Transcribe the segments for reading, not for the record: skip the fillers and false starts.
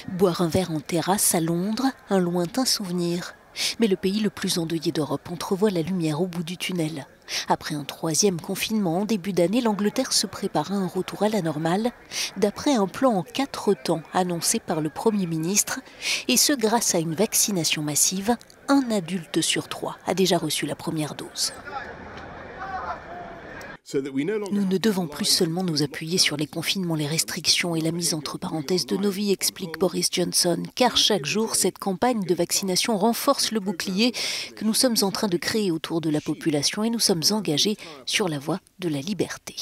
Boire un verre en terrasse à Londres, un lointain souvenir. Mais le pays le plus endeuillé d'Europe entrevoit la lumière au bout du tunnel. Après un troisième confinement en début d'année, l'Angleterre se prépare à un retour à la normale, d'après un plan en 4 temps annoncé par le Premier ministre, et ce grâce à une vaccination massive. Un adulte sur 3 a déjà reçu la première dose. Nous ne devons plus seulement nous appuyer sur les confinements, les restrictions et la mise entre parenthèses de nos vies, explique Boris Johnson, car chaque jour, cette campagne de vaccination renforce le bouclier que nous sommes en train de créer autour de la population et nous sommes engagés sur la voie de la liberté.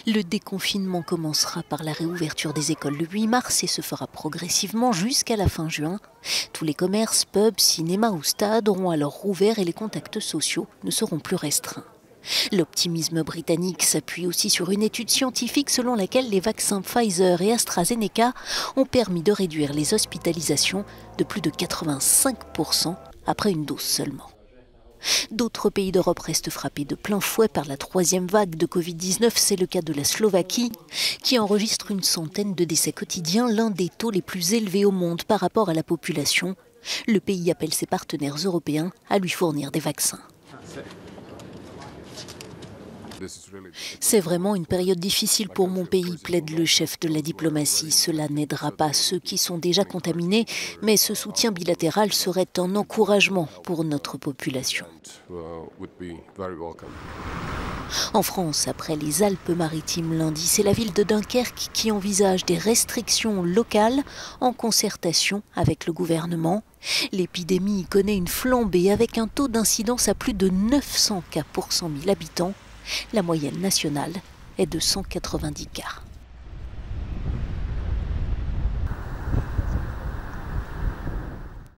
Le déconfinement commencera par la réouverture des écoles le 8 mars et se fera progressivement jusqu'à la fin juin. Tous les commerces, pubs, cinémas ou stades auront alors rouvert et les contacts sociaux ne seront plus restreints. L'optimisme britannique s'appuie aussi sur une étude scientifique selon laquelle les vaccins Pfizer et AstraZeneca ont permis de réduire les hospitalisations de plus de 85% après une dose seulement. D'autres pays d'Europe restent frappés de plein fouet par la troisième vague de Covid-19. C'est le cas de la Slovaquie, qui enregistre une centaine de décès quotidiens, l'un des taux les plus élevés au monde par rapport à la population. Le pays appelle ses partenaires européens à lui fournir des vaccins. C'est vraiment une période difficile pour mon pays, plaide le chef de la diplomatie. Cela n'aidera pas ceux qui sont déjà contaminés, mais ce soutien bilatéral serait un encouragement pour notre population. En France, après les Alpes-Maritimes lundi, c'est la ville de Dunkerque qui envisage des restrictions locales en concertation avec le gouvernement. L'épidémie connaît une flambée avec un taux d'incidence à plus de 900 cas pour 100 000 habitants. La moyenne nationale est de 190 cas.